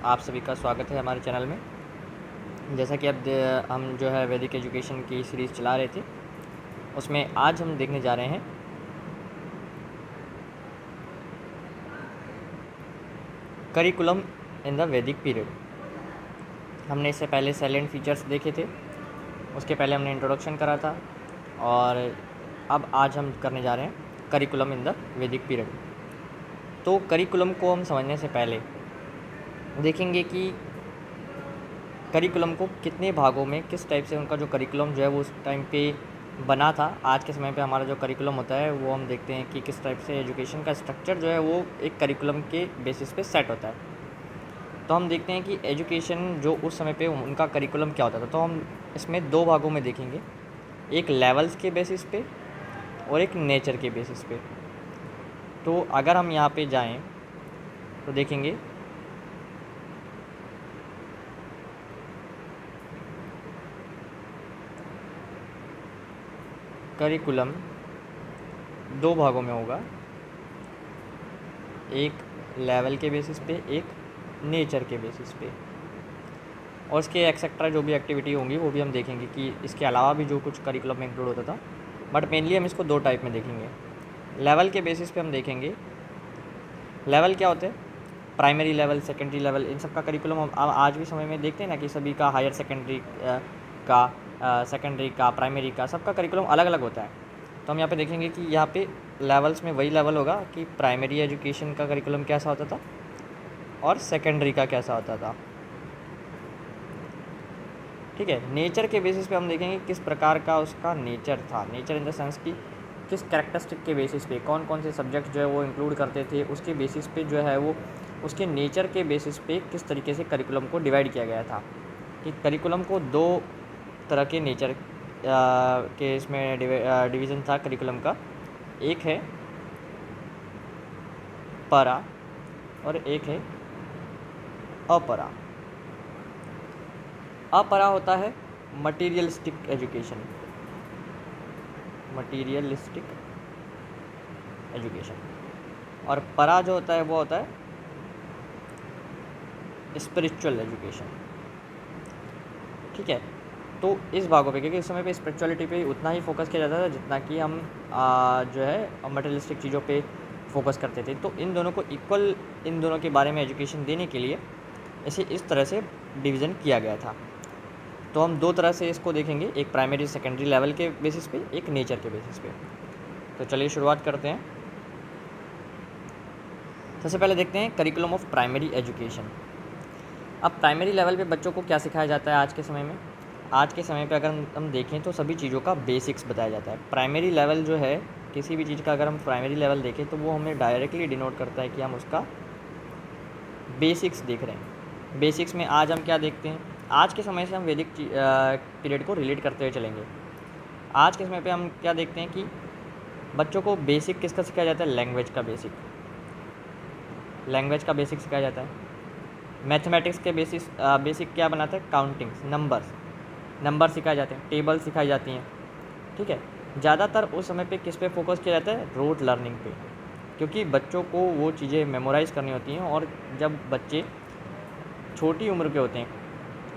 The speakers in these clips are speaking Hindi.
आप सभी का स्वागत है हमारे चैनल में। जैसा कि अब हम जो है वैदिक एजुकेशन की सीरीज़ चला रहे थे, उसमें आज हम देखने जा रहे हैं करिकुलम इन द वैदिक पीरियड। हमने इससे पहले साइलेंट फीचर्स देखे थे, उसके पहले हमने इंट्रोडक्शन करा था, और अब आज हम करने जा रहे हैं करिकुलम इन द वैदिक पीरियड। तो करिकुलम को हम समझने से पहले देखेंगे कि करिकुलम को कितने भागों में किस टाइप से उनका जो करिकुलम जो है वो उस टाइम पे बना था। आज के समय पे हमारा जो करिकुलम होता है वो हम देखते हैं कि किस टाइप से एजुकेशन का स्ट्रक्चर जो है वो एक करिकुलम के बेसिस पे सेट होता है। तो हम देखते हैं कि एजुकेशन जो उस समय पे उनका करिकुलम क्या होता था। तो हम इसमें दो भागों में देखेंगे, एक लेवल्स के बेसिस पे और एक नेचर के बेसिस पे। तो अगर हम यहाँ पे जाएँ तो देखेंगे करिकुलम दो भागों में होगा, एक लेवल के बेसिस पे, एक नेचर के बेसिस पे, और इसके एक्सेट्रा जो भी एक्टिविटी होंगी वो भी हम देखेंगे कि इसके अलावा भी जो कुछ करिकुलम में इंक्लूड होता था। बट मेनली हम इसको दो टाइप में देखेंगे। लेवल के बेसिस पे हम देखेंगे लेवल क्या होते हैं, प्राइमरी लेवल, सेकेंडरी लेवल, इन सब का करिकुलम हम आज भी समय में देखते हैं ना कि सभी का हायर सेकेंडरी का, सेकेंडरी का, प्राइमरी का, सबका करिकुलम अलग अलग होता है। तो हम यहाँ पे देखेंगे कि यहाँ पे लेवल्स में वही लेवल होगा कि प्राइमरी एजुकेशन का करिकुलम कैसा होता था और सेकेंडरी का कैसा होता था। ठीक है। नेचर के बेसिस पे हम देखेंगे किस प्रकार का उसका नेचर था। नेचर इन द सेंस कि किस कैरेक्टरिस्टिक के बेसिस पे कौन कौन से सब्जेक्ट जो है वो इंक्लूड करते थे, उसके बेसिस पे जो है वो उसके नेचर के बेसिस पे किस तरीके से करिकुलम को डिवाइड किया गया था। कि करिकुलम को दो तरह के नेचर के इसमें डिवीज़न था करिकुलम का। एक है परा और एक है अपरा। अपरा होता है मटीरियलिस्टिक एजुकेशन, मटीरियलिस्टिक एजुकेशन, और परा जो होता है वो होता है स्पिरिचुअल एजुकेशन। ठीक है। तो इस भागों पे, क्योंकि इस समय पे स्पिरिचुअलिटी पे उतना ही फोकस किया जाता था जितना कि हम जो है मटेरियलिस्टिक चीज़ों पे फोकस करते थे। तो इन दोनों को इक्वल, इन दोनों के बारे में एजुकेशन देने के लिए इसे इस तरह से डिवीज़न किया गया था। तो हम दो तरह से इसको देखेंगे, एक प्राइमरी सेकेंडरी लेवल के बेसिस पे, एक नेचर के बेसिस पे। तो चलिए शुरुआत करते हैं। सबसे पहले देखते हैं करिकुलम ऑफ प्राइमरी एजुकेशन। अब प्राइमरी लेवल पे बच्चों को क्या सिखाया जाता है आज के समय में? आज के समय पे अगर हम देखें तो सभी चीज़ों का बेसिक्स बताया जाता है। प्राइमरी लेवल जो है किसी भी चीज़ का, अगर हम प्राइमरी लेवल देखें तो वो हमें डायरेक्टली डिनोट करता है कि हम उसका बेसिक्स देख रहे हैं। बेसिक्स में आज हम क्या देखते हैं, आज के समय से हम वैदिक पीरियड को रिलेट करते हुए चलेंगे। आज के समय पे हम क्या देखते हैं कि बच्चों को बेसिक किसका सिखाया जाता है? लैंग्वेज का बेसिक, लैंग्वेज का बेसिक सिखाया जाता है। मैथमेटिक्स के बेसिक क्या बनाता है? काउंटिंग्स, नंबर सिखाए जाते हैं, टेबल सिखाई जाती हैं। ठीक है। ज़्यादातर उस समय पे किस पे फोकस किया जाता है? रोट लर्निंग पे, क्योंकि बच्चों को वो चीज़ें मेमोराइज़ करनी होती हैं। और जब बच्चे छोटी उम्र के होते हैं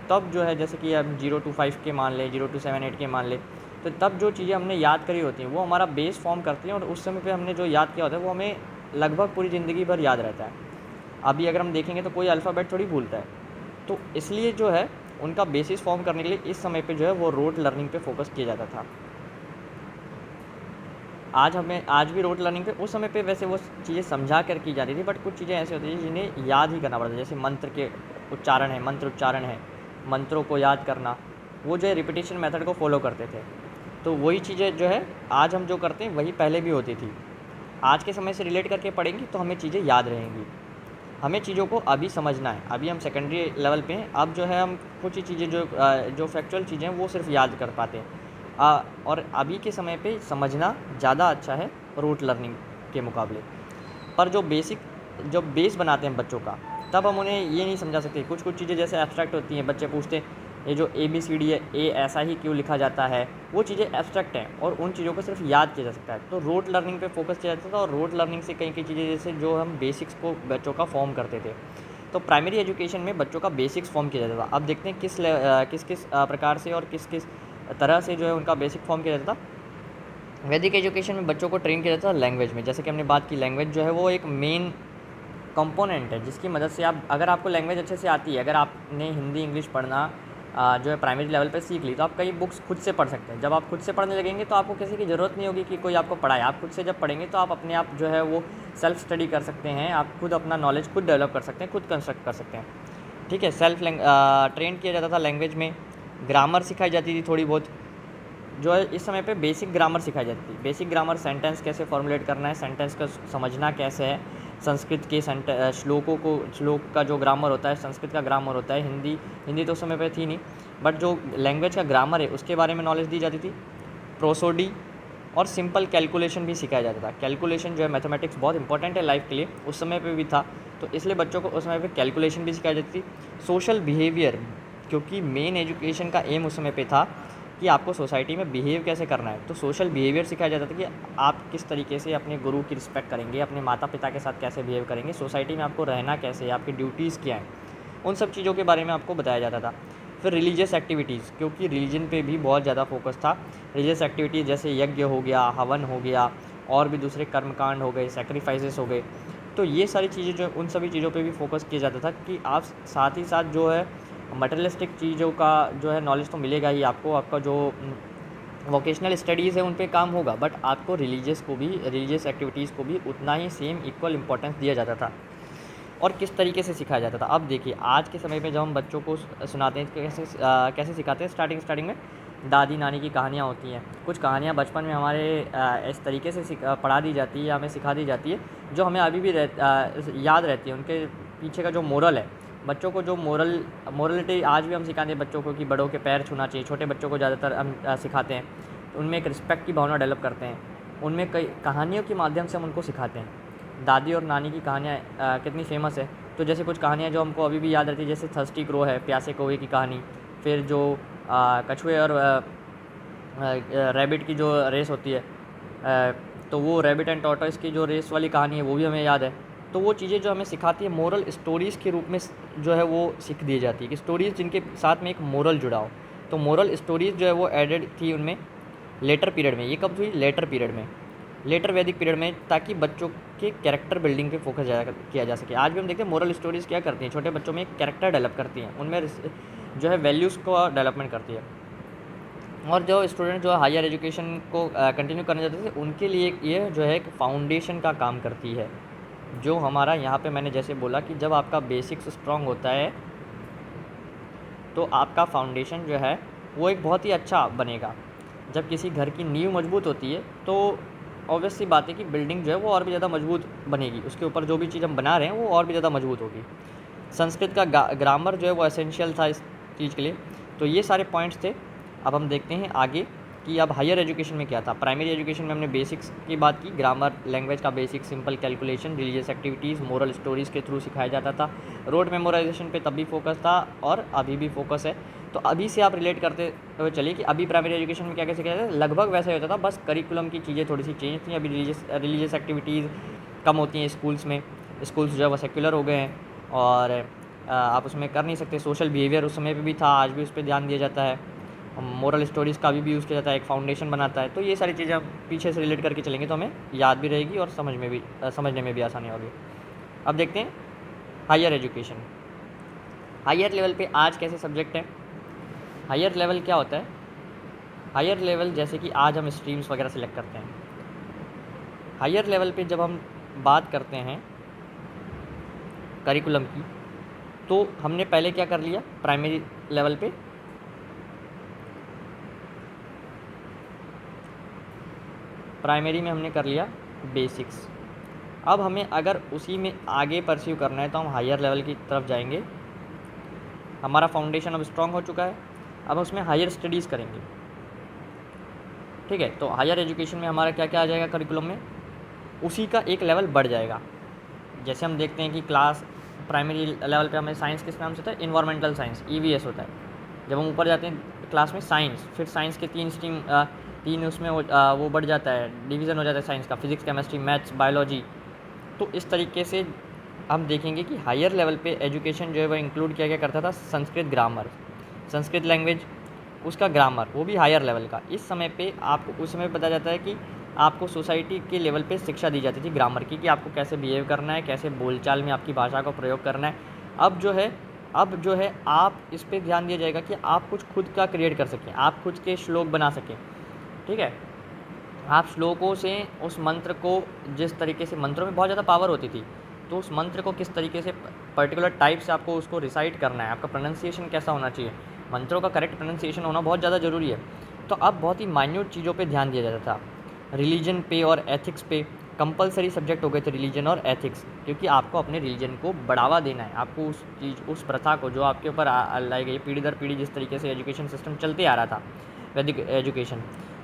तब जो है, जैसे कि हम 0 to 5 के मान लें, 0 to 7 8 के मान लें, तो तब जो चीज़ें हमने याद करी होती हैं वो हमारा बेस फॉर्म करती हैं, और उस समय पे हमने जो याद किया होता है वो हमें लगभग पूरी ज़िंदगी भर याद रहता है। अभी अगर हम देखेंगे तो कोई अल्फ़ाबेट थोड़ी भूलता है। तो इसलिए जो है उनका बेसिस फॉर्म करने के लिए इस समय पे जो है वो रोट लर्निंग पे फोकस किया जाता था। आज भी रोट लर्निंग पे उस समय पे वैसे वो चीज़ें समझा कर की जा रही थी, बट कुछ चीज़ें ऐसी होती हैं जिन्हें याद ही करना पड़ता है। जैसे मंत्र के उच्चारण है, मंत्र उच्चारण है, मंत्रों को याद करना, वो जो है रिपीटेशन मेथड को फॉलो करते थे। तो वही चीज़ें जो है आज हम जो करते हैं वही पहले भी होती थी। आज के समय से रिलेट करके पढ़ेंगे तो हमें चीज़ें याद रहेंगी। हमें चीज़ों को अभी समझना है। अभी हम सेकेंडरी लेवल पे हैं। अब जो है हम कुछ ही चीज़ें जो फैक्चुअल चीज़ें हैं वो सिर्फ याद कर पाते हैं। और अभी के समय पे समझना ज़्यादा अच्छा है रूट लर्निंग के मुकाबले। पर जो बेस बनाते हैं बच्चों का, तब हम उन्हें ये नहीं समझा सकते। कुछ कुछ चीज़ें जैसे एब्स्ट्रैक्ट होती हैं, बच्चे पूछते हैं ये जो ABCD है, ए ऐसा ही क्यों लिखा जाता है, वो चीज़ें एब्स्ट्रैक्ट हैं और उन चीज़ों को सिर्फ याद किया जा सकता है। तो रोट लर्निंग पे फोकस किया जाता था, और रोट लर्निंग से कई कई चीज़ें जैसे जो हम बेसिक्स को बच्चों का फॉर्म करते थे। तो प्राइमरी एजुकेशन में बच्चों का बेसिक्स फॉर्म किया जाता था। अब देखते हैं किस किस प्रकार से और किस किस तरह से जो है उनका बेसिक फॉर्म किया जाता था। वैदिक एजुकेशन में बच्चों को ट्रेन किया जाता था लैंग्वेज में। जैसे कि हमने बात की, लैंग्वेज जो है वो एक मेन कंपोनेंट है जिसकी मदद से आप, अगर आपको लैंग्वेज अच्छे से आती है, अगर आपने हिंदी इंग्लिश पढ़ना जो है प्राइमरी लेवल पे सीख ली, तो आप कई बुक्स खुद से पढ़ सकते हैं। जब आप खुद से पढ़ने लगेंगे तो आपको किसी की ज़रूरत नहीं होगी कि कोई आपको पढ़ाए। आप खुद से जब पढ़ेंगे तो आप अपने आप जो है वो सेल्फ स्टडी कर सकते हैं, आप खुद अपना नॉलेज खुद डेवलप कर सकते हैं, खुद कंस्ट्रक्ट कर सकते हैं। ठीक है, ट्रेन किया जाता था लैंग्वेज में। ग्रामर सिखाई जाती थी थोड़ी बहुत, जो है इस समय पे बेसिक ग्रामर सिखाई जाती थी। बेसिक ग्रामर, सेंटेंस कैसे फॉर्मुलेट करना है, सेंटेंस का समझना कैसे है, संस्कृत के श्लोक का जो ग्रामर होता है, संस्कृत का ग्रामर होता है, हिंदी तो उस समय पे थी नहीं, बट जो लैंग्वेज का ग्रामर है उसके बारे में नॉलेज दी जाती थी। प्रोसोडी और सिंपल कैलकुलेशन भी सिखाया जाता था। कैलकुलेशन जो है, मैथमेटिक्स बहुत इंपॉर्टेंट है लाइफ के लिए, उस समय पे भी था, तो इसलिए बच्चों को उस समय पे कैलकुलेशन भी सिखाई जाती थी। सोशल बिहेवियर, क्योंकि मेन एजुकेशन का एम उस समय पे था कि आपको सोसाइटी में बिहेव कैसे करना है, तो सोशल बिहेवियर सिखाया जाता था कि आप किस तरीके से अपने गुरु की रिस्पेक्ट करेंगे, अपने माता पिता के साथ कैसे बिहेव करेंगे, सोसाइटी में आपको रहना कैसे है, आपकी ड्यूटीज़ क्या हैं, उन सब चीज़ों के बारे में आपको बताया जाता था। फिर रिलीजियस एक्टिविटीज़, क्योंकि रिलीजन पे भी बहुत ज़्यादा फोकस था। रिलीजियस एक्टिविटीज़ जैसे यज्ञ हो गया, हवन हो गया, और भी दूसरे कर्मकांड हो गए, सैक्रिफाइसेस हो गए, तो ये सारी चीज़ें जो, उन सभी चीज़ों पे भी फोकस किया जाता था कि आप साथ ही साथ जो है मटेरियलिस्टिक चीज़ों का जो है नॉलेज तो मिलेगा ही आपको, आपका जो वोकेशनल स्टडीज़ है उन पे काम होगा, बट आपको रिलीजियस एक्टिविटीज़ को भी उतना ही सेम इक्वल इम्पोर्टेंस दिया जाता था। और किस तरीके से सिखाया जाता था, अब देखिए आज के समय पे जब हम बच्चों को सुनाते हैं कैसे सिखाते हैं, स्टार्टिंग में दादी नानी की कहानियाँ होती हैं। कुछ कहानियाँ बचपन में हमारे इस तरीके से पढ़ा दी जाती है या हमें सिखा दी जाती है जो हमें अभी भी याद रहती है। उनके पीछे का जो मोरल है, बच्चों को जो मोरलिटी आज भी हम सिखाते हैं बच्चों को कि बड़ों के पैर छूना चाहिए। छोटे बच्चों को ज़्यादातर हम सिखाते हैं, उनमें एक रिस्पेक्ट की भावना डेवलप करते हैं। उनमें कई कहानियों के माध्यम से हम उनको सिखाते हैं। दादी और नानी की कहानियाँ कितनी फेमस है, तो जैसे कुछ कहानियाँ जो हमको अभी भी याद रहती है, जैसे थर्स्टी क्रो है, प्यासे कौवे की कहानी। फिर जो कछुए और रैबिट की जो रेस होती है, तो वो रैबिट एंड टॉर्टोइस की जो रेस वाली कहानी है वो भी हमें याद है। तो वो चीज़ें जो हमें सिखाती है मोरल स्टोरीज़ के रूप में जो है वो सीख दी जाती है कि स्टोरीज़ जिनके साथ में एक मोरल जुड़ा हो। तो मोरल स्टोरीज़ जो है वो एडेड थी उनमें लेटर पीरियड में। ये कब हुई? लेटर पीरियड में, लेटर वैदिक पीरियड में, ताकि बच्चों के कैरेक्टर बिल्डिंग पे फोकस किया जा सके। आज भी हम देखते हैं मोरल स्टोरीज़ क्या करती हैं, छोटे बच्चों में एक कैरेक्टर डेवलप करती हैं, उनमें जो है वैल्यूज़ को डेवलपमेंट करती है। और जो स्टूडेंट जो हायर एजुकेशन को कंटिन्यू करना चाहते थे उनके लिए ये जो है एक फाउंडेशन का काम करती है। जो हमारा यहाँ पे मैंने जैसे बोला कि जब आपका बेसिक्स स्ट्रॉन्ग होता है तो आपका फाउंडेशन जो है वो एक बहुत ही अच्छा बनेगा। जब किसी घर की नींव मजबूत होती है तो ऑब्वियस सी बात है कि बिल्डिंग जो है वो और भी ज़्यादा मजबूत बनेगी, उसके ऊपर जो भी चीज़ हम बना रहे हैं वो और भी ज़्यादा मजबूत होगी। संस्कृत का ग्रामर जो है वो एसेंशियल था इस चीज़ के लिए। तो ये सारे पॉइंट्स थे। अब हम देखते हैं आगे कि अब हायर एजुकेशन में क्या था। प्राइमरी एजुकेशन में हमने बेसिक्स की बात की, ग्रामर, लैंग्वेज का basic, simple calculation, religious activities, moral stories के थ्रू सिखाया जाता था। रोड मेमोराइजेशन पे तब भी फोकस था और अभी भी फोकस है। तो अभी से आप रिलेट करते हुए चलिए कि अभी प्राइमरी एजुकेशन में क्या क्या सिखाया जाता है, लगभग वैसा ही होता था, बस करिकुलम की चीज़ें थोड़ी सी चेंज थी। अभी रिलीजियस एक्टिविटीज़ कम होती हैं स्कूल्स में, स्कूल्स जो है वो सेक्युलर हो गए हैं और आप उसमें कर नहीं सकते। सोशल बिहेवियर उस समय पे भी था, आज भी उस पर ध्यान दिया जाता है। मोरल स्टोरीज़ का भी यूज़ किया जाता है, एक फाउंडेशन बनाता है। तो ये सारी चीज़ें हम पीछे से रिलेट करके चलेंगे तो हमें याद भी रहेगी और समझने में भी आसानी होगी। अब देखते हैं हायर एजुकेशन। हायर लेवल पे आज कैसे सब्जेक्ट हैं। हायर लेवल क्या होता है? हायर लेवल जैसे कि आज हम स्ट्रीम्स वगैरह सेलेक्ट करते हैं। हायर लेवल पे जब हम बात करते हैं करिकुलम की, तो हमने पहले क्या कर लिया, प्राइमरी लेवल पे प्राइमरी में हमने कर लिया बेसिक्स। अब हमें अगर उसी में आगे परस्यू करना है तो हम हायर लेवल की तरफ जाएंगे। हमारा फाउंडेशन अब स्ट्रॉन्ग हो चुका है, अब उसमें हायर स्टडीज़ करेंगे। ठीक है, तो हायर एजुकेशन में हमारा क्या क्या आ जाएगा करिकुलम में, उसी का एक लेवल बढ़ जाएगा। जैसे हम देखते हैं कि प्राइमरी लेवल पे हमें साइंस किस नाम से होता है, इन्वायरमेंटल साइंस, EVS होता है। जब हम ऊपर जाते हैं क्लास में साइंस, फिर साइंस के 3 स्ट्रीम, 3 उसमें वो बढ़ जाता है, डिवीज़न हो जाता है साइंस का, फिजिक्स, केमिस्ट्री, मैथ्स, बायोलॉजी। तो इस तरीके से हम देखेंगे कि हायर लेवल पे एजुकेशन जो है वो इंक्लूड किया गया करता था संस्कृत ग्रामर, संस्कृत लैंग्वेज, उसका ग्रामर, वो भी हायर लेवल का। इस समय पे आपको उस समय बताया जाता है कि आपको सोसाइटी के लेवल पे शिक्षा दी जाती थी ग्रामर की, कि आपको कैसे बिहेव करना है, कैसे बोलचाल में आपकी भाषा का प्रयोग करना है। अब जो है आप इस पे ध्यान दिया जाएगा कि आप कुछ खुद का क्रिएट कर सकें, आप खुद के श्लोक बना सकें, ठीक है। आप श्लोकों से उस मंत्र को, जिस तरीके से मंत्रों में बहुत ज़्यादा पावर होती थी, तो उस मंत्र को किस तरीके से पर्टिकुलर टाइप से आपको उसको रिसाइट करना है, आपका प्रोनाउंसिएशन कैसा होना चाहिए, मंत्रों का करेक्ट प्रोनाउंसिएशन होना बहुत ज़्यादा ज़रूरी है। तो अब बहुत ही माइन्यूट चीज़ों पे ध्यान दिया जाता था। रिलीजन पे और एथिक्स पे कंपलसरी सब्जेक्ट हो गए थे, रिलीजन और एथिक्स, क्योंकि आपको अपने रिलीजन को बढ़ावा देना है, आपको उस प्रथा को जो आपके ऊपर लाई गई पीढ़ी दर पीढ़ी, जिस तरीके से एजुकेशन सिस्टम चलते आ रहा था, वैदिक एजुकेशन,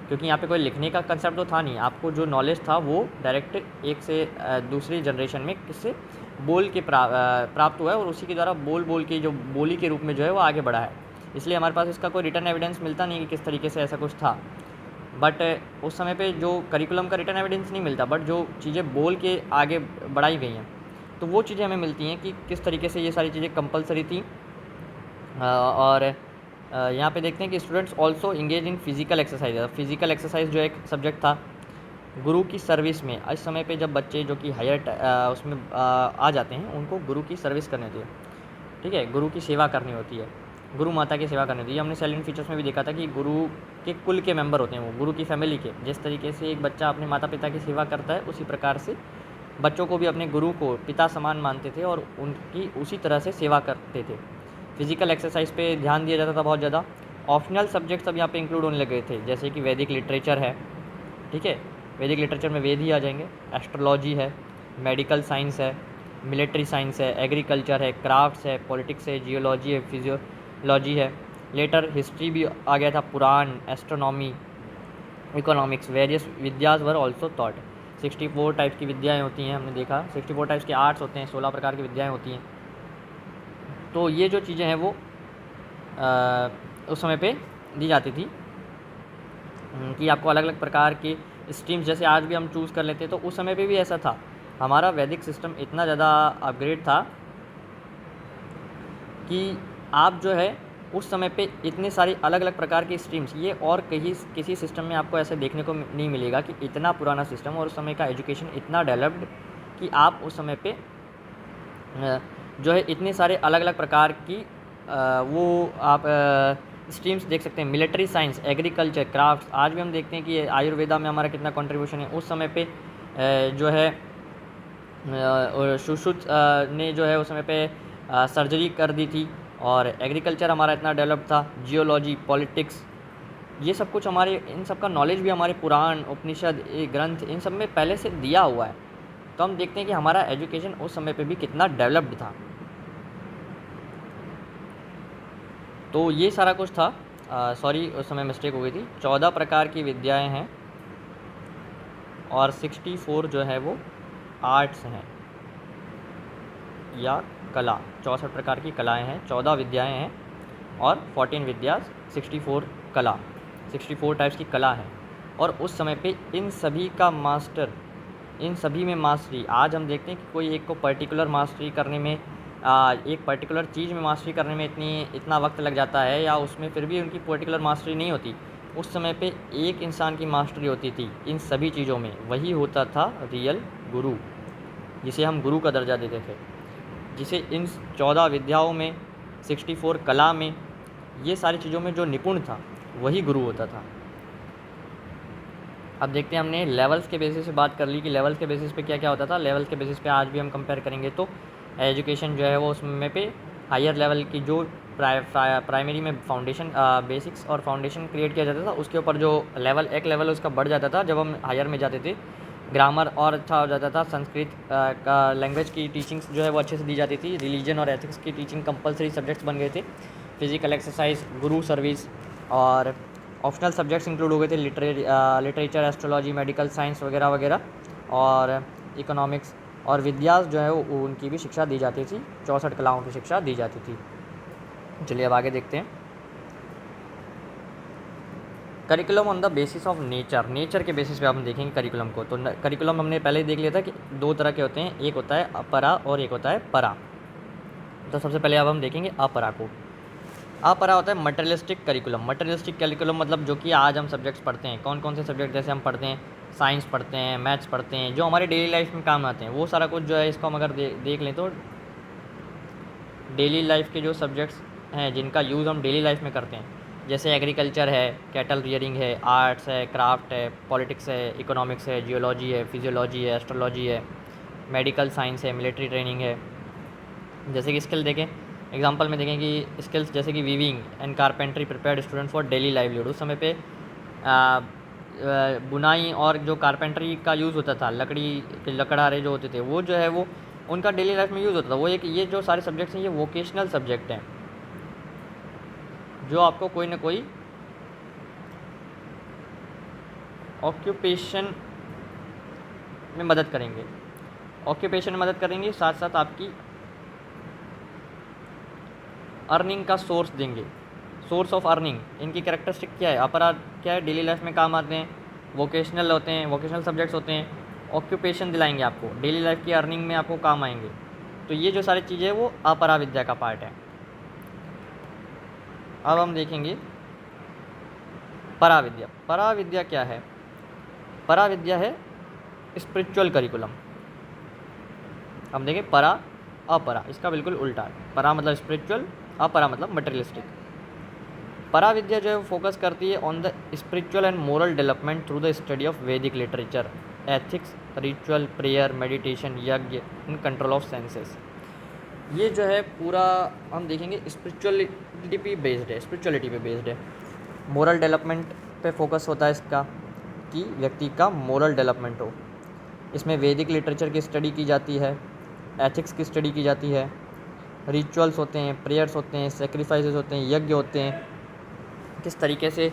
क्योंकि यहाँ पे कोई लिखने का कंसेप्ट तो था नहीं, आपको जो नॉलेज था वो डायरेक्ट एक से दूसरी जनरेशन में किससे बोल के प्राप्त हुआ है, और उसी के द्वारा बोल के जो बोली के रूप में जो है वो आगे बढ़ा है। इसलिए हमारे पास इसका कोई रिटर्न एविडेंस मिलता नहीं है कि किस तरीके से ऐसा कुछ था। बट उस समय पे जो करिकुलम का रिटर्न एविडेंस नहीं मिलता, बट जो चीज़ें बोल के आगे बढ़ाई गई हैं, तो वो चीज़ें हमें मिलती हैं कि किस तरीके से ये सारी चीज़ें कंपलसरी थी। और यहाँ पे देखते हैं कि students also engage in physical exercise. Physical exercise जो एक सब्जेक्ट था गुरु की सर्विस में, इस समय पे जब बच्चे जो कि हायर उसमें आ जाते हैं, उनको गुरु की सर्विस करनी होती है, ठीक है, गुरु की सेवा करनी होती है, गुरु माता की सेवा करनी होती है। हमने सैलेंट फीचर्स में भी देखा था कि गुरु के कुल के मेंबर होते हैं, वो गुरु की फैमिली के, जिस तरीके से एक बच्चा अपने माता पिता की सेवा करता है, उसी प्रकार से बच्चों को भी अपने गुरु को पिता समान मानते थे और उनकी उसी तरह से सेवा करते थे। फिजिकल एक्सरसाइज पे ध्यान दिया जाता था बहुत ज़्यादा। ऑप्शनल सब्जेक्ट्स अब यहाँ पे इंक्लूड होने लगे थे, जैसे कि वैदिक लिटरेचर है, ठीक है, वैदिक लिटरेचर में वेद ही आ जाएंगे, एस्ट्रोलॉजी है, मेडिकल साइंस है, मिलिट्री साइंस है, एग्रीकल्चर है, क्राफ्ट्स है, पॉलिटिक्स है, जियोलॉजी है, फिजियोलॉजी है। लेटर हिस्ट्री भी आ गया था, पुराण, एस्ट्रोनॉमी, इकोनॉमिक्स, वेरियस विद्याज वर ऑल्सो थॉट। 64 टाइप्स की विद्याएँ होती हैं, हमने देखा 64 टाइप्स के आर्ट्स होते हैं, 16 प्रकार की विद्याएँ होती हैं। तो ये जो चीज़ें हैं वो उस समय पे दी जाती थी कि आपको अलग अलग प्रकार के स्ट्रीम्स, जैसे आज भी हम चूज़ कर लेते हैं, तो उस समय पे भी ऐसा था। हमारा वैदिक सिस्टम इतना ज़्यादा अपग्रेड था कि आप जो है उस समय पे इतने सारी अलग अलग प्रकार की स्ट्रीम्स, ये और कहीं किसी सिस्टम में आपको ऐसे देखने को नहीं मिलेगा कि इतना पुराना सिस्टम और उस समय का एजुकेशन इतना डेवलप्ड कि आप उस समय पे जो है इतने सारे अलग अलग प्रकार की वो आप स्ट्रीम्स देख सकते हैं। मिलिट्री साइंस, एग्रीकल्चर, क्राफ्ट्स, आज भी हम देखते हैं कि आयुर्वेदा में हमारा कितना कंट्रीब्यूशन है। उस समय पे जो है सुश्रुत ने जो है उस समय पे सर्जरी कर दी थी, और एग्रीकल्चर हमारा इतना डेवलप था, जियोलॉजी, पॉलिटिक्स, ये सब कुछ हमारे, इन सब का नॉलेज भी हमारे पुराण, उपनिषद, ये ग्रंथ, इन सब में पहले से दिया हुआ है। तो हम देखते हैं कि हमारा एजुकेशन उस समय पे भी कितना डेवलप्ड था। तो ये सारा कुछ था। सॉरी, उस समय मिस्टेक हो गई थी। 14 प्रकार की विद्याएं हैं और 64 जो है वो आर्ट्स हैं या कला। 64 प्रकार की कलाएं हैं, 14 विद्याएं हैं और 14 विद्यास, 64 कला, 64 टाइप्स की कला है। और उस समय पे इन सभी का मास्टर, इन सभी में मास्टरी, आज हम देखते हैं कि कोई एक को पर्टिकुलर मास्टरी करने में, एक पर्टिकुलर चीज़ में मास्टरी करने में इतना वक्त लग जाता है, या उसमें फिर भी उनकी पर्टिकुलर मास्टरी नहीं होती। उस समय पे एक इंसान की मास्टरी होती थी इन सभी चीज़ों में, वही होता था रियल गुरु, जिसे हम गुरु का दर्जा देते थे, जिसे इन 14 विद्याओं में, 64 कला में, ये सारी चीज़ों में जो निपुण था वही गुरु होता था। अब देखते हैं, हमने लेवल्स के बेसिस पे बात कर ली कि लेवल्स के बेसिस पे क्या क्या होता था। लेवल्स के बेसिस पे आज भी हम कंपेयर करेंगे तो एजुकेशन जो है वो उसमें पे हायर लेवल की जो प्राइमरी में फाउंडेशन, बेसिक्स और फाउंडेशन क्रिएट किया जाता था, उसके ऊपर जो लेवल, एक लेवल उसका बढ़ जाता था जब हम हायर में जाते थे। ग्रामर और अच्छा हो जाता था, संस्कृत का लैंग्वेज की टीचिंग्स जो है वो अच्छे से दी जाती थी, रिलीजन और एथिक्स की टीचिंग कंपलसरी सब्जेक्ट्स बन गए थे, फिजिकल एक्सरसाइज, गुरु सर्विस, और ऑप्शनल सब्जेक्ट्स इंक्लूड हो गए थे, लिटरेचर, एस्ट्रोलॉजी, मेडिकल साइंस वगैरह वगैरह, और इकोनॉमिक्स, और विद्यास जो है वो उनकी भी शिक्षा दी जाती थी, 64 कलाओं की शिक्षा दी जाती थी। चलिए अब आगे देखते हैं। Curriculum on the basis of nature, nature के बेसिस पे हम देखेंगे करिकुलम को। तो करिकुलम हमने पहले ही देख लिया था कि दो तरह के होते हैं, एक होता है अपरा और एक होता है परा। तो सबसे पहले अब हम देखेंगे अपरा को। अपरा होता है मटेरियलिस्टिक करिकुलम। मटेरियलिस्टिक करिकुलम मतलब जो कि आज हम सब्जेक्ट्स पढ़ते हैं, कौन कौन से सब्जेक्ट जैसे हम पढ़ते हैं, साइंस पढ़ते हैं, मैथ्स पढ़ते हैं, जो हमारे डेली लाइफ में काम आते हैं, वो सारा कुछ जो है इसको हम अगर देख लें तो डेली लाइफ के जो सब्जेक्ट्स हैं जिनका यूज़ हम डेली लाइफ में करते हैं, जैसे एग्रीकल्चर है, कैटल रियरिंग है, आर्ट्स है, क्राफ्ट है, पॉलिटिक्स है, इकोनॉमिक्स है, जियोलॉजी है, फिजियोलॉजी है, एस्ट्रोलॉजी है, मेडिकल साइंस है, मिलिट्री ट्रेनिंग है। जैसे कि स्किल देखें, एग्जांपल में देखें कि स्किल्स जैसे कि weaving and carpentry prepared student for daily livelihood. उस समय पे बुनाई और जो कारपेंट्री का यूज़ होता था, लकड़हारे जो होते थे वो जो है वो उनका डेली लाइफ में यूज़ होता था। वो एक ये जो सारे सब्जेक्ट्स हैं ये वोकेशनल सब्जेक्ट हैं जो आपको कोई ना कोई ऑक्यूपेशन में मदद करेंगे, ऑक्यूपेशन में मदद करेंगे, साथ साथ आपकी अर्निंग का सोर्स देंगे, सोर्स ऑफ अर्निंग। इनकी कैरेक्टरिस्टिक क्या है, अपराध क्या है, डेली लाइफ में काम आते हैं, वोकेशनल होते हैं, वोकेशनल सब्जेक्ट्स होते हैं, ऑक्यूपेशन दिलाएंगे आपको, डेली लाइफ की अर्निंग में आपको काम आएंगे। तो ये जो सारी चीज़ें वो अपरा विद्या का पार्ट है। अब हम देखेंगे पराविद्या। पराविद्या क्या है? पराविद्या है स्पिरिचुअल करिकुलम। हम देखें परा अपरा, इसका बिल्कुल उल्टा है। परा मतलब स्पिरिचुअल, अपरा मतलब मटेरियलिस्टिक। पराविद्या जो है फोकस करती है on the spiritual and moral development through the study of Vedic literature, ethics, ritual, prayer, meditation, yajna in control of senses. ये जो है पूरा हम देखेंगे स्पिरिचुअलिटी पे बेस्ड है, स्पिरिचुअलिटी पे बेस्ड है। मोरल डेवलपमेंट पे फोकस होता है इसका कि व्यक्ति का मोरल डेवलपमेंट हो। इसमें वैदिक लिटरेचर की स्टडी की जाती है, एथिक्स की स्टडी की जाती है, रिचुअल्स होते हैं, प्रेयर्स होते हैं, सेक्रीफाइसेस होते हैं, यज्ञ होते हैं, किस तरीके से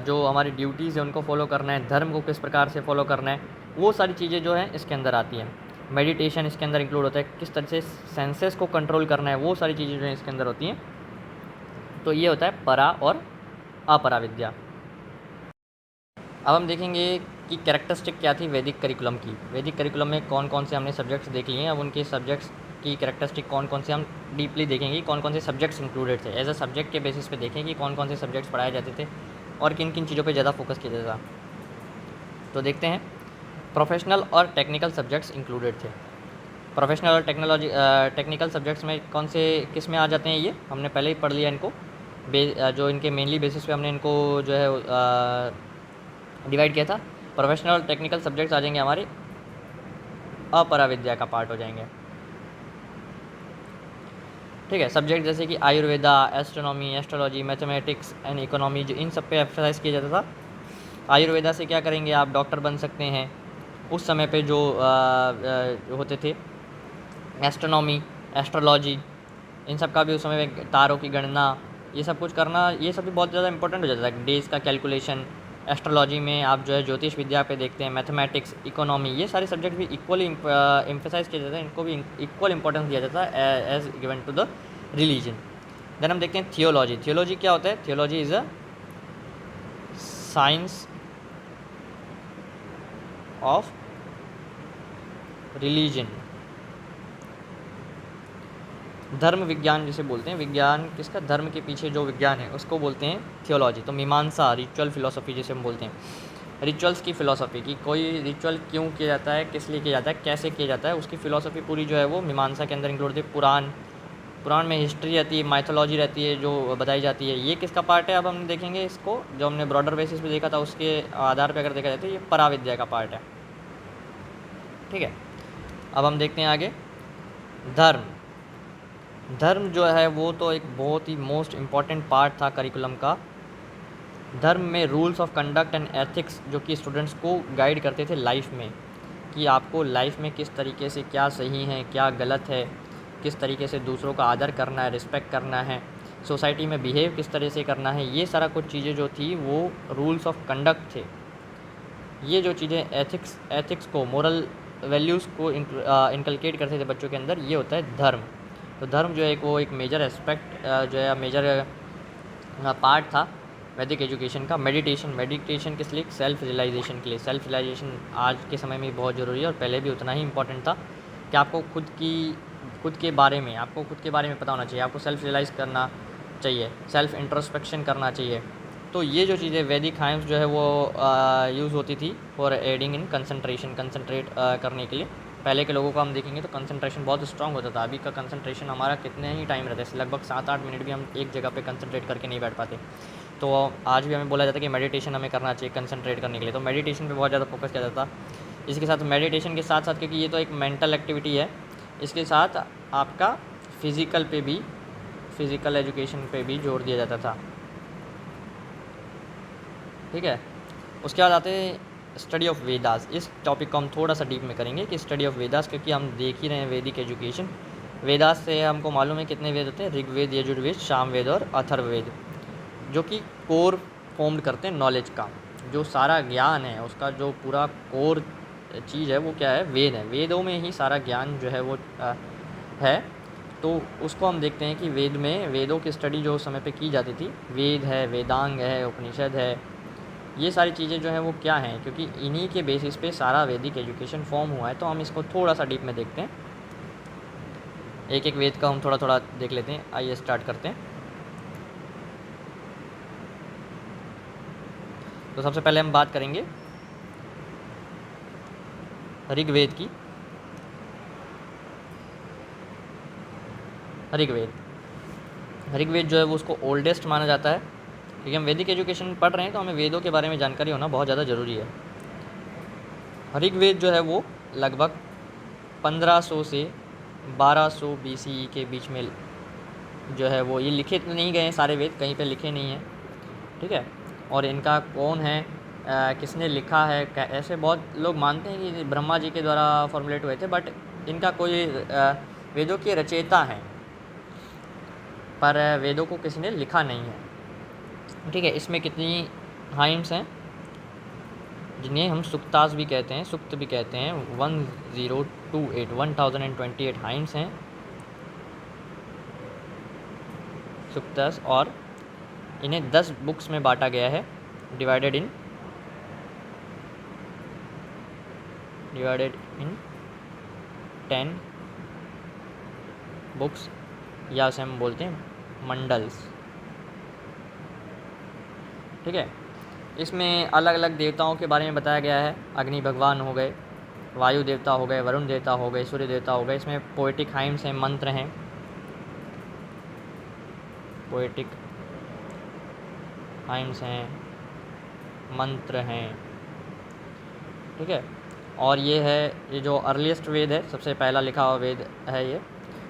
जो हमारी ड्यूटीज़ है उनको फॉलो करना है, धर्म को किस प्रकार से फॉलो करना है, वो सारी चीज़ें जो हैं इसके अंदर आती हैं। मेडिटेशन इसके अंदर इंक्लूड होता है, किस तरह से सेंसेस को कंट्रोल करना है, वो सारी चीज़ें जो हैं इसके अंदर होती हैं। तो ये होता है परा और अपरा विद्या। अब हम देखेंगे कि कैरेक्टरिस्टिक क्या थी वैदिक करिकुलम की। वैदिक करिकुलम में कौन कौन से हमने सब्जेक्ट्स देख लिए हैं, अब उनके सब्जेक्ट्स की कैरेक्टरिस्टिक कौन कौन से हम डीपली देखेंगे, कौन कौन से सब्जेक्ट्स इंक्लूडेड थे। एज अ सब्जेक्ट के बेसिस पे देखें कि कौन कौन से सब्जेक्ट्स पढ़ाए जाते थे और किन किन चीज़ों पे ज़्यादा फोकस किया जाता था। तो देखते हैं, प्रोफेशनल और टेक्निकल सब्जेक्ट्स इंक्लूडेड थे। प्रोफेशनल और टेक्निकल सब्जेक्ट्स में कौन से किस में आ जाते हैं, ये हमने पहले ही पढ़ लिया इनको। जो इनके मेनली बेसिस पे हमने इनको जो है डिवाइड किया था। प्रोफेशनल और टेक्निकल सब्जेक्ट्स आ जाएंगे हमारे अपरा विद्या का पार्ट हो जाएंगे। ठीक है, सब्जेक्ट जैसे कि Ayurveda, astronomy, astrology, mathematics and economy, जो इन सब पे एम्फसाइज किया जाता था। आयुर्वेदा से क्या करेंगे, आप डॉक्टर बन सकते हैं। उस समय पे जो होते थे एस्ट्रोनॉमी, एस्ट्रोलॉजी, इन सब का भी उस समय में तारों की गणना, ये सब कुछ करना, ये सब भी बहुत ज़्यादा इंपॉर्टेंट हो जाता है। डेज का कैलकुलेशन, एस्ट्रोलॉजी में आप जो है ज्योतिष विद्या पे देखते हैं, मैथमेटिक्स, इकोनॉमी, ये सारे सब्जेक्ट भी इक्वली एम्फेसाइज किया जाता है, इनको भी इक्वल इंपॉर्टेंस दिया जाता है as given to the religion. Then हम देखते हैं थियोलॉजी। थियोलॉजी क्या होता है? Theology is a science of religion, धर्म विज्ञान जिसे बोलते हैं। विज्ञान किसका? धर्म के पीछे जो विज्ञान है उसको बोलते हैं थियोलॉजी। तो मीमांसा, रिचुअल फिलोसफी जिसे हम बोलते हैं, रिचुअल्स की फ़िलोसफी की कोई रिचुअल क्यों किया जाता है, किस लिए किया जाता है, कैसे किया जाता है, उसकी फ़िलोसफी पूरी जो है वो मीमांसा के अंदर इंक्लूड होती है। पुराण में हिस्ट्री रहती है, माइथोलॉजी रहती है जो बताई जाती है। ये किसका पार्ट है? अब हम देखेंगे इसको, जो हमने ब्रॉडर बेसिस पे देखा था उसके आधार पर अगर देखा जाए तो ये पराविद्या का पार्ट है। ठीक है, अब हम देखते हैं आगे धर्म। धर्म जो है वो तो एक बहुत ही मोस्ट इम्पॉर्टेंट पार्ट था करिकुलम का। धर्म में rules of conduct and ethics जो कि स्टूडेंट्स को गाइड करते थे लाइफ में, कि आपको लाइफ में किस तरीके से क्या सही है, क्या गलत है, किस तरीके से दूसरों का आदर करना है, रिस्पेक्ट करना है, सोसाइटी में बिहेव किस तरह से करना है। ये सारा कुछ चीज़ें जो थी वो रूल्स ऑफ कंडक्ट थे। ये जो चीज़ें एथिक्स को, मोरल वैल्यूज़ को इनकलकेट करते थे बच्चों के अंदर, ये होता है धर्म। तो धर्म जो है वो एक मेजर एस्पेक्ट जो है मेजर पार्ट था वैदिक एजुकेशन का मेडिटेशन किस लिए? सेल्फ रियलाइजेशन के लिए। सेल्फ रियलाइजेशन आज के समय में बहुत ज़रूरी है और पहले भी उतना ही इम्पोर्टेंट था कि आपको खुद के बारे में पता होना चाहिए, आपको सेल्फ रियलाइज़ करना चाहिए, सेल्फ इंट्रोस्पेक्शन करना चाहिए। तो ये जो चीज़ें वैदिक हाइम्स जो है वो यूज़ होती थी फॉर एडिंग इन कंसंट्रेट करने के लिए। पहले के लोगों को हम देखेंगे तो कंसंट्रेशन बहुत स्ट्रांग होता था। अभी का कंसंट्रेशन हमारा कितने ही टाइम रहता है, लगभग 7-8 मिनट भी हम एक जगह पे कंसंट्रेट करके नहीं बैठ पाते। तो आज भी हमें बोला जाता है कि मेडिटेशन हमें करना चाहिए कंसंट्रेट करने के लिए, तो मेडिटेशन पे बहुत ज़्यादा फोकस किया जाता है। इसके साथ मेडिटेशन के साथ साथ, क्योंकि ये तो एक मेंटल एक्टिविटी है, इसके साथ आपका फिज़िकल एजुकेशन पे भी जोर दिया जाता था। ठीक है, उसके बाद आते हैं स्टडी ऑफ वेदास। इस टॉपिक को हम थोड़ा सा डीप में करेंगे कि स्टडी ऑफ वेदास, क्योंकि हम देख ही रहे हैं वैदिक एजुकेशन। वेदास से हमको मालूम है कितने वेद होते हैं, ऋग्वेद, यजुर्वेद, सामवेद और अथर्ववेद, जो कि कोर फॉर्म्ड करते हैं नॉलेज का। जो सारा ज्ञान है उसका जो पूरा कोर चीज़ है वो क्या है? वेद है। वेदों में ही सारा ज्ञान जो है वो है। तो उसको हम देखते हैं कि वेदों की स्टडी जो उस समय पे की जाती थी, वेद है, वेदांग है, उपनिषद है, ये सारी चीज़ें जो हैं वो क्या हैं, क्योंकि इन्हीं के बेसिस पे सारा वैदिक एजुकेशन फॉर्म हुआ है। तो हम इसको थोड़ा सा डीप में देखते हैं, एक एक वेद का हम थोड़ा थोड़ा देख लेते हैं। आइए स्टार्ट करते हैं। तो सबसे पहले हम बात करेंगे ऋग्वेद की। ऋग्वेद जो है वो उसको ओल्डेस्ट माना जाता है, क्योंकि हम वैदिक एजुकेशन पढ़ रहे हैं तो हमें वेदों के बारे में जानकारी होना बहुत ज़्यादा ज़रूरी है। ऋग्वेद जो है वो लगभग 1500 से 1200 BCE के बीच में जो है वो, ये लिखे तो नहीं गए हैं सारे वेद, कहीं पे लिखे नहीं हैं। ठीक है, और इनका कौन है, किसने लिखा है, ऐसे बहुत लोग मानते हैं कि ब्रह्मा जी के द्वारा फॉर्मुलेट हुए थे, बट इनका कोई वेदों के रचयिता हैं पर वेदों को किसी ने लिखा नहीं है। ठीक है, इसमें कितनी हाइम्स हैं जिन्हें हम सुक्तास भी कहते हैं, सुक्त भी कहते हैं। 1028 हाइम्स हैं सुक्तास, और इन्हें 10 बुक्स में बांटा गया है, डिवाइडेड इन 10 बुक्स, या उसे हम बोलते हैं मंडल्स। ठीक है, इसमें अलग अलग देवताओं के बारे में बताया गया है। अग्नि भगवान हो गए, वायु देवता हो गए, वरुण देवता हो गए, सूर्य देवता हो गए। इसमें पोएटिक हाइम्स हैं, मंत्र हैं, पोएटिक हाइम्स हैं, मंत्र हैं। ठीक है, और ये जो अर्लीस्ट वेद है, सबसे पहला लिखा हुआ वेद है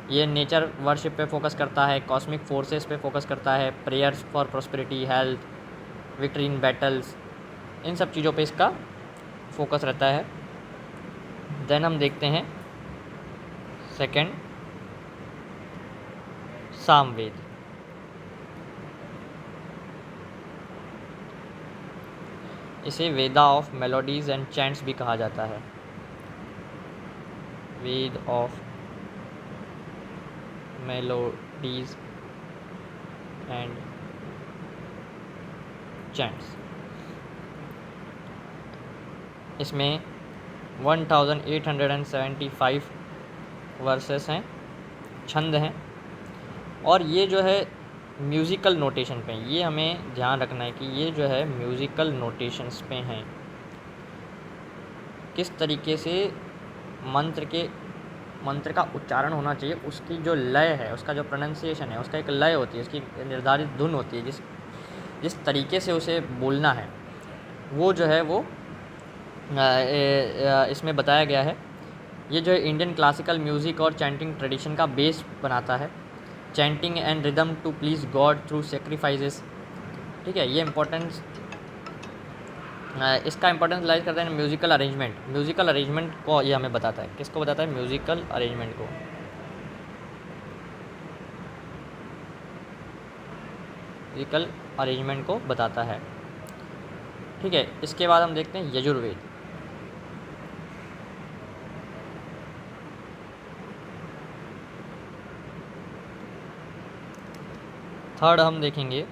ये नेचर वर्शिप पे फोकस करता है, कॉस्मिक फोर्सेस पे फोकस करता है, prayers for prosperity, health, victory in battles, इन सब चीज़ों पे इसका फोकस रहता है। देन हम देखते हैं सेकंड सामवेद। इसे वेदा ऑफ मेलोडीज़ एंड चैंट्स भी कहा जाता है, वेद ऑफ मेलोडीज़ एंड चैंट्स। इसमें 1875 वर्सेस हैं, छंद हैं, और ये जो है म्यूज़िकल नोटेशन पे, ये हमें ध्यान रखना है कि ये जो है म्यूज़िकल नोटेशंस पे हैं। किस तरीके से मंत्र का उच्चारण होना चाहिए, उसकी जो लय है, उसका जो प्रोनंसिएशन है, उसका एक लय होती है, उसकी निर्धारित धुन होती है, जिस तरीके से उसे बोलना है, वो जो है वो इसमें बताया गया है। ये जो है इंडियन क्लासिकल म्यूज़िक और चैंटिंग ट्रेडिशन का बेस बनाता है। Chanting and rhythm to please god through sacrifices. ठीक है, ये इम्पोर्टेंस, इसका इम्पोर्टेंस लाइज करता है म्यूज़िकल अरेंजमेंट को। ये हमें बताता है, किसको बताता है? म्यूज़िकल अरेंजमेंट को। म्यूज़िकल अरेंजमेंट को बताता है। ठीक है, इसके बाद हम देखते हैं यजुर्वेद। थर्ड हम देखेंगे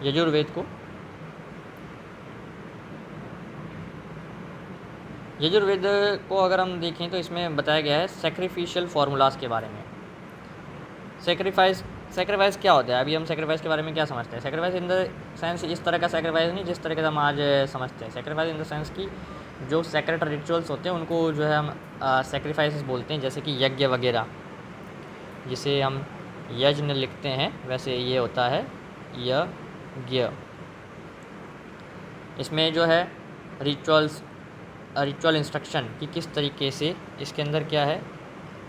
यजुर्वेद को अगर हम देखें तो इसमें बताया गया है सेक्रीफिशियल फार्मूलाज के बारे में। सेक्रीफाइस क्या होता है? अभी हम सेक्रीफाइस के बारे में क्या समझते हैं? सेक्रीफाइस इन द सेंस इस तरह का सेक्रीफाइस नहीं जिस तरह का हम आज समझते हैं। सेक्रीफाइस इन द सेंस कि जो सेक्रेट रिचुअल्स होते हैं उनको जो है हम सेक्रीफाइसेस बोलते हैं, जैसे कि यज्ञ वगैरह, जिसे हम यज्ञ लिखते हैं वैसे ये होता है यज्ञ। इसमें जो है रिचुअल इंस्ट्रक्शन कि किस तरीके से इसके अंदर क्या है,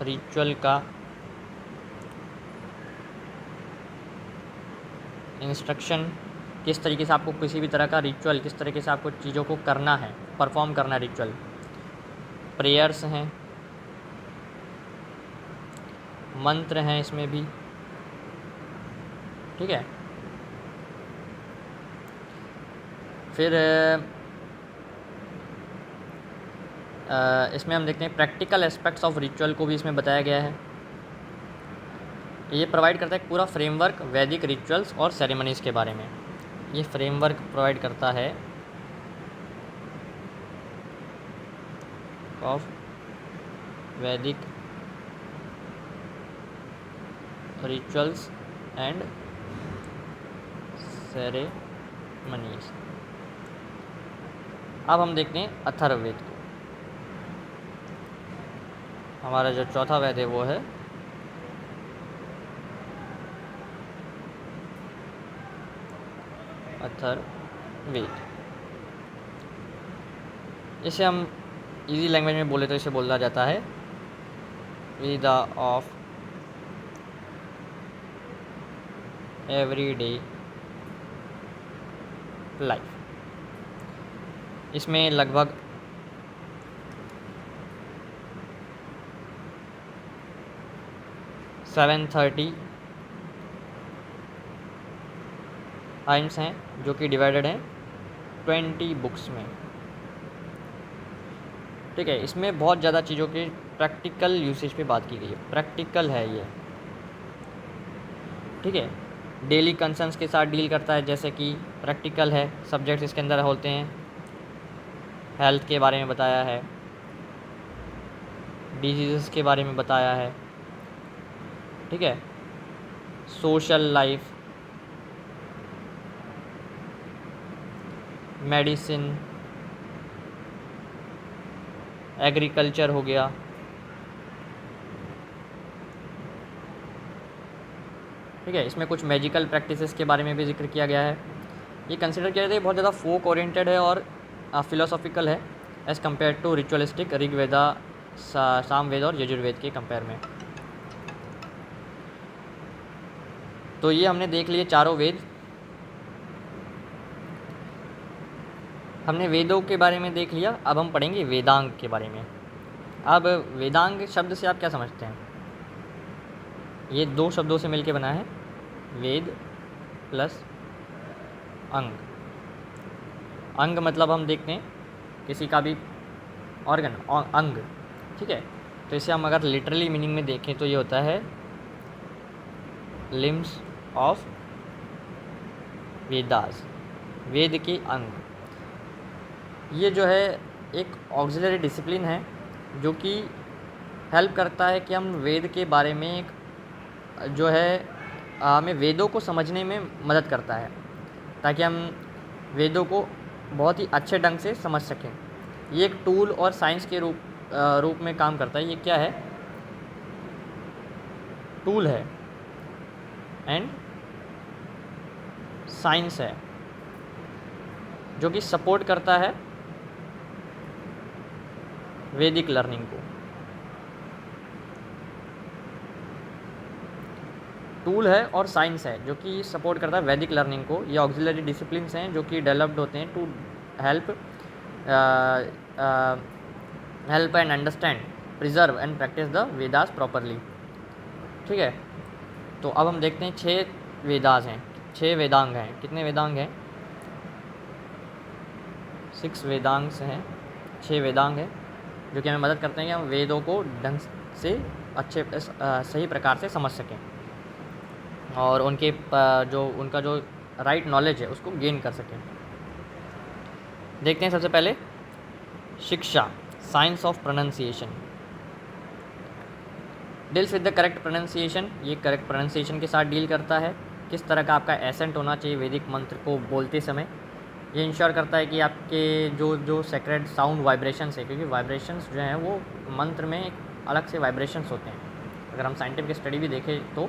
रिचुअल का इंस्ट्रक्शन किस तरीके से आपको किसी भी तरह का रिचुअल किस तरीके से आपको चीज़ों को करना है, परफॉर्म करना है। रिचुअल प्रेयर्स हैं, मंत्र हैं इसमें भी, ठीक है। फिर इसमें हम देखते हैं प्रैक्टिकल एस्पेक्ट्स ऑफ रिचुअल को भी इसमें बताया गया है। ये प्रोवाइड करता है एक पूरा फ्रेमवर्क वैदिक रिचुअल्स और सेरेमनीज़ के बारे में। ये फ्रेमवर्क प्रोवाइड करता है ऑफ वैदिक रिचुअल्स एंड सेरेमनीज। अब हम देखते हैं अथर्ववेद को। हमारा जो चौथा वेद है वो है अथर्ववेद। इसे हम इजी लैंग्वेज में बोले तो इसे बोला जाता है वेदा ऑफ एवरीडे लाइफ। इसमें लगभग 730 हाइम्स हैं जो कि डिवाइडेड हैं 20 बुक्स में, ठीक है। इसमें बहुत ज़्यादा चीज़ों के प्रैक्टिकल यूसेज पे बात की गई है। प्रैक्टिकल है ये, ठीक है। डेली कंसर्न्स के साथ डील करता है, जैसे कि प्रैक्टिकल है। सब्जेक्ट्स इसके अंदर होते हैं, हेल्थ के बारे में बताया है, डिजीज़ के बारे में बताया है, ठीक है। सोशल लाइफ, मेडिसिन, एग्रीकल्चर हो गया, ठीक है। इसमें कुछ मैजिकल प्रैक्टिसेस के बारे में भी जिक्र किया गया है। ये कंसिडर किया जाता है बहुत ज़्यादा फोक ओरिएंटेड है और फिलोसॉफिकल है as compare to ritualistic Rigveda, Samaveda और यजुर्वेद के कंपेयर में। तो ये हमने देख लिए चारों वेद। हमने वेदों के बारे में देख लिया, अब हम पढ़ेंगे वेदांग के बारे में। अब वेदांग शब्द से आप क्या समझते हैं? ये दो शब्दों से मिलके बना है, वेद प्लस अंग। अंग मतलब हम देखते हैं किसी का भी ऑर्गन अंग, ठीक है। तो इसे हम अगर लिटरली मीनिंग में देखें तो ये होता है लिम्स ऑफ वेदास, वेद के अंग। ये जो है एक ऑक्सिलरी डिसिप्लिन है जो कि हेल्प करता है कि हम वेद के बारे में एक जो है हमें वेदों को समझने में मदद करता है, ताकि हम वेदों को बहुत ही अच्छे ढंग से समझ सकें। ये एक टूल और साइंस के रूप में काम करता है। ये क्या है? टूल है एंड साइंस है जो कि सपोर्ट करता है वैदिक लर्निंग को। टूल है और साइंस है जो कि सपोर्ट करता है वैदिक लर्निंग को। ये ऑक्सिलरी डिसिप्लिन्स हैं जो कि डेवलप्ड होते हैं to help and understand, preserve and practice the Vedas properly, ठीक है। तो अब हम देखते हैं 6 वेदास हैं, 6 वेदांग हैं। कितने वेदांग हैं? 6 वेदांग्स हैं, 6 वेदांग हैं जो कि हमें मदद करते हैं कि हम वेदों को ढंग से अच्छे सही प्रकार से समझ सकें और उनके जो उनका जो राइट नॉलेज है उसको गेन कर सकें। देखते हैं सबसे पहले शिक्षा, science of pronunciation. Deals with the correct pronunciation, ये करेक्ट प्रोनाउंसिएशन के साथ डील करता है। किस तरह का आपका एसेंट होना चाहिए वैदिक मंत्र को बोलते समय। ये इंश्योर करता है कि आपके जो सेक्रेड साउंड वाइब्रेशंस है, क्योंकि वाइब्रेशंस जो हैं वो मंत्र में एक अलग से वाइब्रेशंस होते हैं। अगर हम साइंटिफिक स्टडी भी देखें तो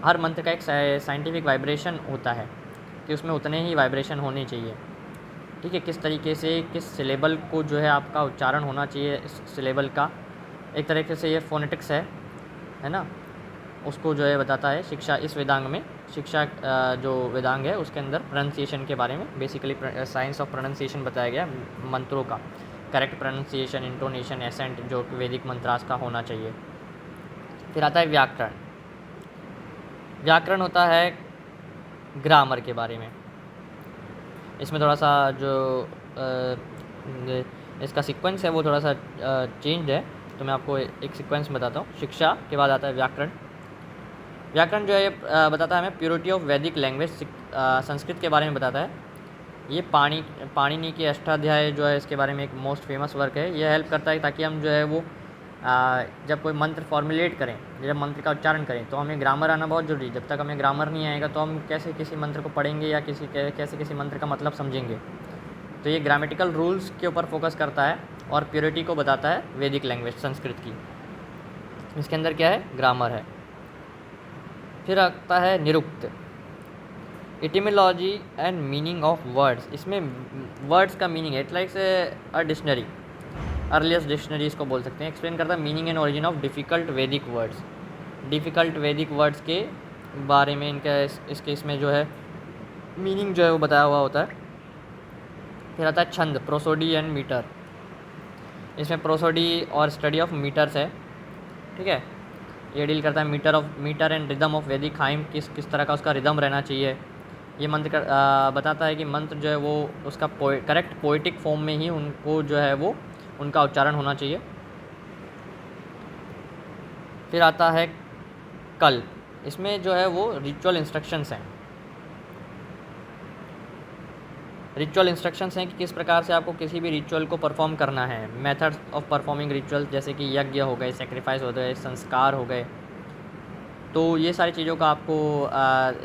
हर मंत्र का एक साइंटिफिक वाइब्रेशन होता है कि उसमें उतने ही वाइब्रेशन होने चाहिए। ठीक है, किस तरीके से किस सिलेबल को जो है आपका उच्चारण होना चाहिए, इस सिलेबल का एक तरीके से ये फोनेटिक्स है ना, उसको जो है बताता है शिक्षा। इस वेदांग में शिक्षा जो वेदांग है उसके अंदर प्रोनाउंसिएशन के बारे में बेसिकली साइंस ऑफ प्रोनाउंसिएशन बताया गया, मंत्रों का करेक्ट प्रोनाउंसिएशन, इंटोनेशन, एसेंट जो वैदिक मंत्रास का होना चाहिए। फिर आता है व्याकरण। व्याकरण होता है ग्रामर के बारे में। इसमें थोड़ा सा जो इसका सीक्वेंस है वो थोड़ा सा चेंज है, तो मैं आपको एक सीक्वेंस बताता हूँ। शिक्षा के बाद आता है व्याकरण। व्याकरण जो है ये बताता है हमें प्योरिटी ऑफ वैदिक लैंग्वेज, संस्कृत के बारे में बताता है। ये पाणिनि के अष्टाध्याय जो है इसके बारे में एक मोस्ट फेमस वर्क है। ये हेल्प करता है ताकि हम जो है वो जब कोई मंत्र फॉर्मुलेट करें, जब मंत्र का उच्चारण करें तो हमें ग्रामर आना बहुत ज़रूरी है। जब तक हमें ग्रामर नहीं आएगा तो हम कैसे किसी मंत्र को पढ़ेंगे या कैसे किसी मंत्र का मतलब समझेंगे। तो ये ग्रामेटिकल रूल्स के ऊपर फोकस करता है और प्योरिटी को बताता है वैदिक लैंग्वेज संस्कृत की। इसके अंदर क्या है, ग्रामर है। फिर आता है Nirukta, etymology and meaning of words. इसमें वर्ड्स का मीनिंग है, it likes a dictionary, earliest dictionary इसको बोल सकते हैं। एक्सप्लेन करता है meaning and origin of difficult Vedic words. Difficult Vedic words के बारे में इनका इसके इसमें जो है मीनिंग जो है वो बताया हुआ होता है। फिर आता है छंद, प्रोसोडी एंड मीटर। इसमें प्रोसोडी और स्टडी ऑफ मीटर्स है। ठीक है, ये डील करता है मीटर एंड रिदम ऑफ वैदिक हाइम, किस तरह का उसका रिदम रहना चाहिए। ये मंत्र बताता है कि मंत्र जो है वो उसका करेक्ट पोइटिक फॉर्म में ही उनको जो है वो उनका उच्चारण होना चाहिए। फिर आता है कल्प, इसमें जो है वो रिचुअल इंस्ट्रक्शंस हैं। रिचुअल इंस्ट्रक्शंस हैं कि किस प्रकार से आपको किसी भी रिचुअल को परफॉर्म करना है। मेथड्स ऑफ परफॉर्मिंग रिचुअल, जैसे कि यज्ञ हो गए, सेक्रीफाइस हो गए, संस्कार हो गए। तो ये सारी चीज़ों का आपको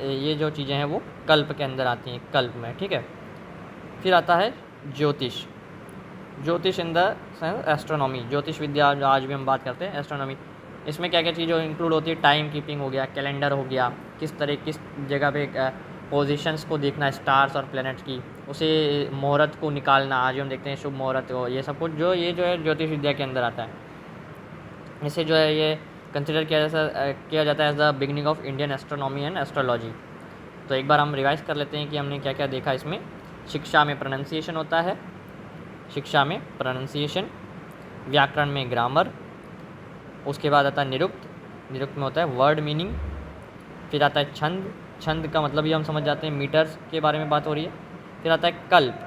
ये जो चीज़ें हैं वो कल्प के अंदर आती हैं, कल्प में। ठीक है, फिर आता है ज्योतिष। ज्योतिष इन द एस्ट्रोनॉमी, ज्योतिष विद्या जो आज भी हम बात करते हैं, एस्ट्रोनॉमी। इसमें क्या क्या चीज़ें इंक्लूड होती है, टाइम कीपिंग हो गया, कैलेंडर हो गया, किस जगह पे पोजीशंस को देखना स्टार्स और प्लैनेट्स की, उसे मुहूर्त को निकालना, आज हम देखते हैं शुभ मुहूर्त हो, ये सब कुछ जो है ज्योतिष विद्या के अंदर आता है। इसे जो है ये कंसिडर किया जाता है as the beginning of Indian astronomy and astrology. तो एक बार हम रिवाइज कर लेते हैं कि हमने क्या क्या देखा इसमें। शिक्षा में प्रोनाउंसिएशन होता है, शिक्षा में प्रोनाउंसिएशन, व्याकरण में ग्रामर, उसके बाद आता है निरुक्त, निरुक्त में होता है वर्ड मीनिंग। फिर आता है छंद, छंद का मतलब ही हम समझ जाते हैं, मीटर्स के बारे में बात हो रही है। फिर आता है कल्प,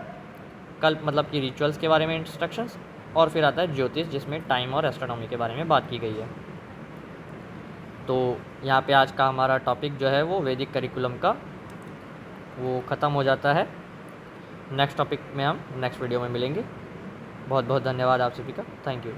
कल्प मतलब कि रिचुअल्स के बारे में इंस्ट्रक्शंस। और फिर आता है ज्योतिष, जिसमें टाइम और एस्ट्रोनॉमी के बारे में बात की गई है। तो यहाँ पे आज का हमारा टॉपिक जो है वो वैदिक करिकुलम का वो ख़त्म हो जाता है। नेक्स्ट टॉपिक में हम नेक्स्ट वीडियो में मिलेंगे। बहुत बहुत धन्यवाद आप सभी का, थैंक यू।